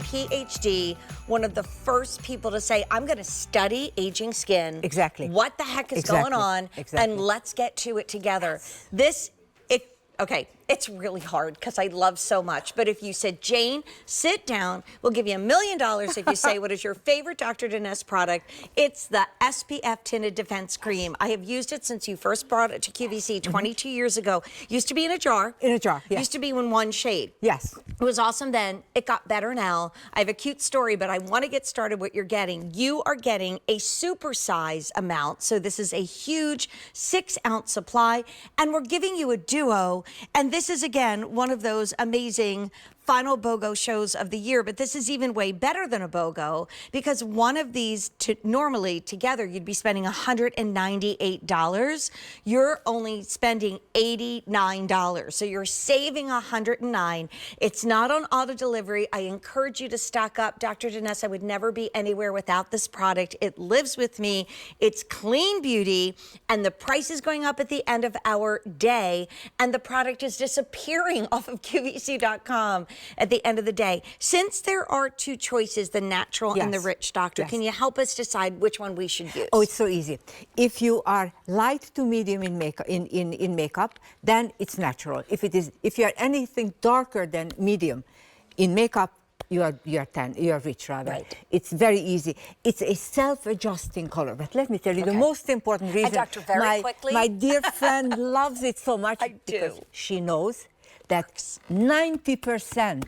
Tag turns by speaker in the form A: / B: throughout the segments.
A: PhD, one of the first people to say, I'm going to study aging skin.
B: Exactly.
A: What the heck is going on? And let's get to it together. Okay, it's really hard because I love so much. But if you said, Jane, sit down, we'll give you $1 million if you say what is your favorite Dr. Denese product. It's the SPF Tinted Defense Cream. I have used it since you first brought it to QVC 22 years ago. Used to be in a jar.
B: In a jar, yes.
A: Used to be in one shade.
B: Yes.
A: It was awesome then. It got better now. I have a cute story, but I want to get started what you're getting. You are getting a supersize amount. So this is a huge 6-ounce supply, and we're giving you a duo. And this is, again, one of those amazing final BOGO shows of the year, but this is even way better than a BOGO because one of these normally together you'd be spending $198. You're only spending $89, so you're saving $109. It's not on auto delivery. I encourage you to stock up. Dr. Denese, I would never be anywhere without this product. It lives with me. It's clean beauty, and the price is going up at the end of our day, and the product is disappearing off of QVC.com. at the end of the day. Since there are two choices, the natural and the rich, doctor, can you help us decide which one we should use?
B: Oh, it's so easy. If you are light to medium in makeup, then it's natural. If you are anything darker than medium in makeup, you are rich rather.
A: Right.
B: It's very easy. It's a self-adjusting color. But let me tell you the most important reason.
A: And doctor, very quickly,
B: my dear friend loves it so much because she knows that 90%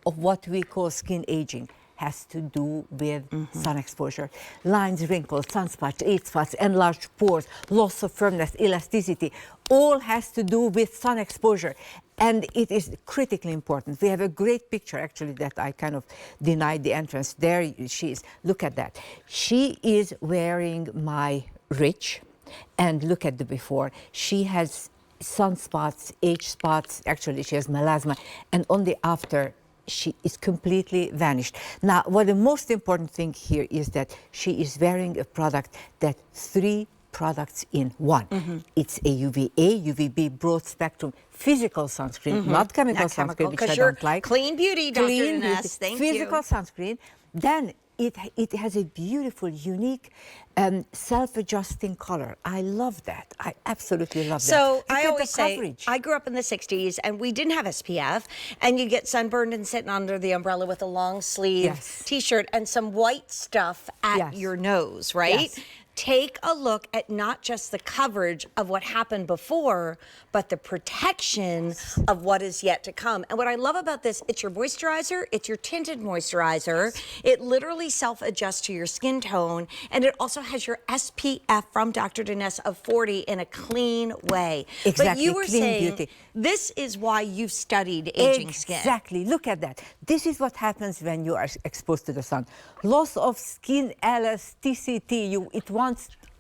B: of what we call skin aging has to do with sun exposure. Lines, wrinkles, sunspots, age spots, enlarged pores, loss of firmness, elasticity, all has to do with sun exposure. And it is critically important. We have a great picture, actually, that I kind of denied the entrance. There she is. Look at that. She is wearing my Rich, and look at the before. She has sunspots, age spots, actually she has melasma, and on the after, she is completely vanished. Now, what the most important thing here is that she is wearing a product that 3 products in one. It's a UVA, UVB broad spectrum physical sunscreen, not chemical sunscreen, which I don't like.
A: Clean beauty, Dr. Denese. Thank you.
B: Physical sunscreen. Then it has a beautiful, unique, self-adjusting color. I love that. I absolutely love that.
A: So I always say, I grew up in the 60s, and we didn't have SPF, and you get sunburned and sitting under the umbrella with a long sleeve T-shirt and some white stuff at your nose, right? Take a look at not just the coverage of what happened before, but the protection of what is yet to come. And what I love about this, it's your moisturizer, it's your tinted moisturizer. It literally self-adjusts to your skin tone, and it also has your SPF from Dr. Denese of 40 in a clean way.
B: Exactly,
A: but you were saying
B: beauty.
A: This is why you've studied aging skin.
B: Exactly, look at that. This is what happens when you are exposed to the sun. Loss of skin elasticity,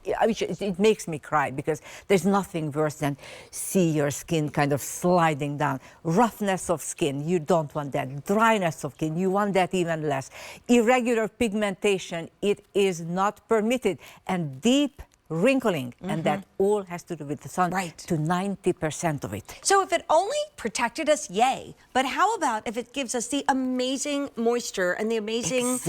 B: it makes me cry because there's nothing worse than see your skin kind of sliding down. Roughness of skin, you don't want that. Dryness of skin, you want that even less. Irregular pigmentation, it is not permitted. And deep wrinkling, and that all has to do with the sun, to 90% of it.
A: So if it only protected us, yay. But how about if it gives us the amazing moisture and the amazing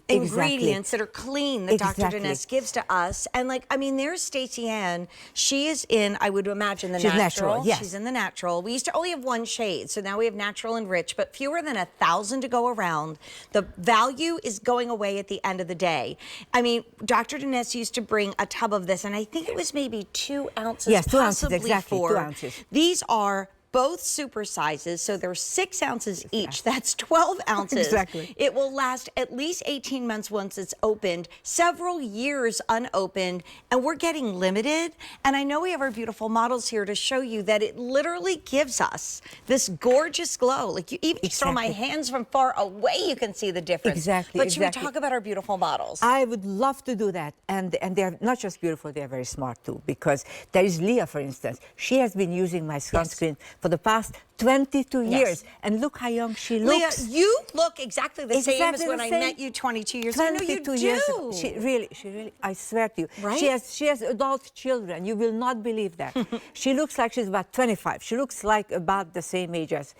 A: ingredients that are clean that Dr. Denese gives to us? And I mean, there's Stacey Ann. She is in, I would imagine, the natural.
B: Yes.
A: She's in the natural. We used to only have one shade, so now we have natural and rich, but fewer than 1,000 to go around. The value is going away at the end of the day. I mean, Dr. Denese used to bring a tub of this, and I think it was maybe 2 ounces,
B: yes, 2 ounces,
A: possibly
B: exactly,
A: 4.
B: 2 ounces.
A: These are both super sizes, so they're 6 ounces each. That's 12 ounces.
B: Exactly.
A: It will last at least 18 months once it's opened, several years unopened, and we're getting limited. And I know we have our beautiful models here to show you that it literally gives us this gorgeous glow. Like you even saw my hands from far away, you can see the difference.
B: Exactly.
A: But should we talk about our beautiful models?
B: I would love to do that. And they're not just beautiful, they're very smart too, because there is Leah, for instance. She has been using my sunscreen for the past 22 years, and look how young she looks.
A: Leah, you look exactly the same as when I met you 22 years ago.
B: 22 years ago. She really, I swear to you.
A: Right?
B: She has adult children. You will not believe that. She looks like she's about 25. She looks like about the same age as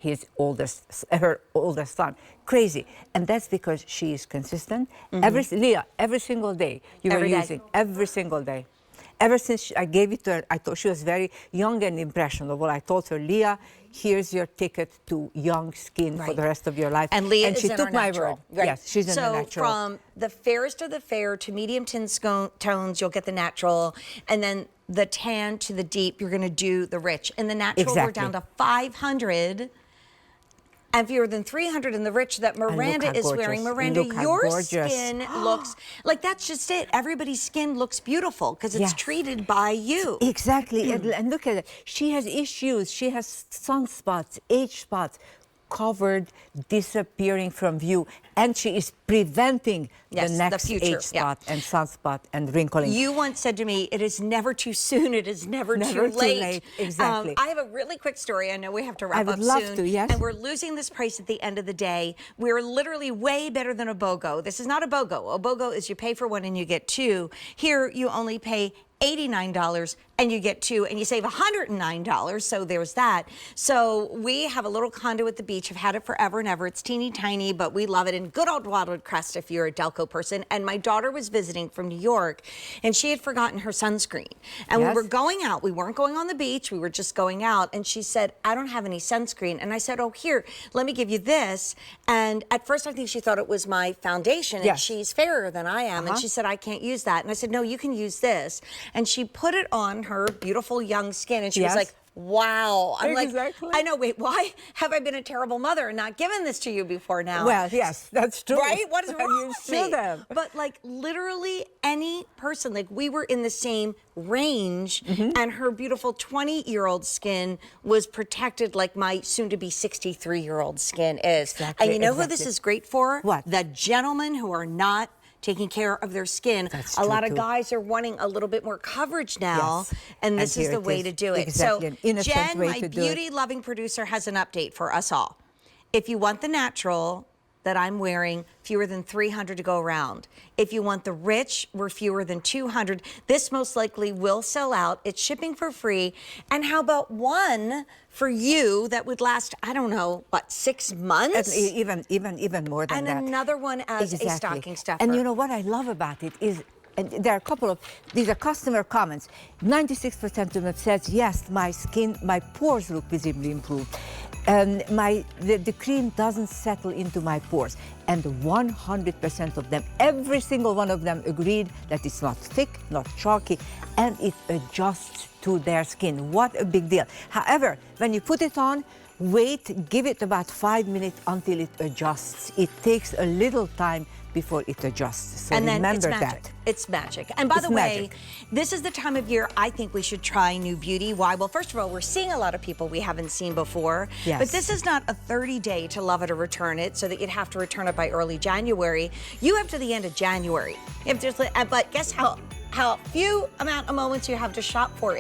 B: her oldest son. Crazy. And that's because she is consistent. Leah, every single day you were using, every single day. Ever since I gave it to her, I thought she was very young and impressionable. I told her, Leah, here's your ticket to young skin for the rest of your life.
A: And Leah
B: she
A: is in
B: took
A: our
B: my
A: natural.
B: word.
A: Right.
B: Yes, she's in the natural.
A: So from the fairest of the fair to medium tones, you'll get the natural. And then the tan to the deep, you're going to do the rich. In the natural, we're down to 500. And fewer than 300 in the rich that Miranda is wearing. Miranda, your skin looks like that's just it. Everybody's skin looks beautiful because it's treated by you.
B: Exactly. And look at it. She has issues. She has sunspots, age spots, covered, disappearing from view, and she is preventing the next age spot and sunspot and wrinkling.
A: You once said to me, it is never too soon, it is never too late.
B: Exactly.
A: I have a really quick story. I know we have to wrap up soon.
B: I would love to, yes.
A: And we're losing this price at the end of the day. We're literally way better than a BOGO. This is not a BOGO. A BOGO is you pay for one and you get two. Here, you only pay $89 and you get two, and you save $109, so there's that. So we have a little condo at the beach. I've had it forever and ever. It's teeny tiny, but we love it in good old Wildwood Crest if you're a Delco person. And my daughter was visiting from New York, and she had forgotten her sunscreen. And we were going out. We weren't going on the beach. We were just going out. And she said, I don't have any sunscreen. And I said, oh, here, let me give you this. And at first, I think she thought it was my foundation, and she's fairer than I am. And she said, I can't use that. And I said, no, you can use this. And she put it on her beautiful young skin, and she was like, wow. I'm like, I know, wait, why have I been a terrible mother and not given this to you before now?
B: Well, yes, that's true.
A: Right? What is wrong with me?
B: Them.
A: But like literally any person, like we were in the same range, and her beautiful 20-year-old skin was protected like my soon-to-be 63-year-old skin is. And you know who this is great for?
B: What?
A: The gentlemen who are not taking care of their skin. A lot of guys are wanting a little bit more coverage now, and this is the way to do it.
B: Exactly.
A: So Jen, my beauty-loving producer, has an update for us all. If you want the natural that I'm wearing, fewer than 300 to go around. If you want the rich, we're fewer than 200. This most likely will sell out. It's shipping for free. And how about one for you that would last, I don't know, what, 6 months?
B: Even more than that.
A: And another one as a stocking stuffer.
B: And you know what I love about it is, and there are a couple of, these are customer comments. 96% of them says, yes, my skin, my pores look visibly improved. The cream doesn't settle into my pores. And 100% of them, every single one of them agreed that it's not thick, not chalky, and it adjusts to their skin. What a big deal. However, when you put it on, wait, give it about 5 minutes until it adjusts. It takes a little time before it adjusts. So
A: and then
B: remember
A: it's magic.
B: that.
A: It's magic. And by the way, this is the time of year I think we should try new beauty. Why? Well, first of all, we're seeing a lot of people we haven't seen before.
B: Yes.
A: But this is not a 30-day to love it or return it, so that you'd have to return it by early January. You have to the end of January. But guess how few amount of moments you have to shop for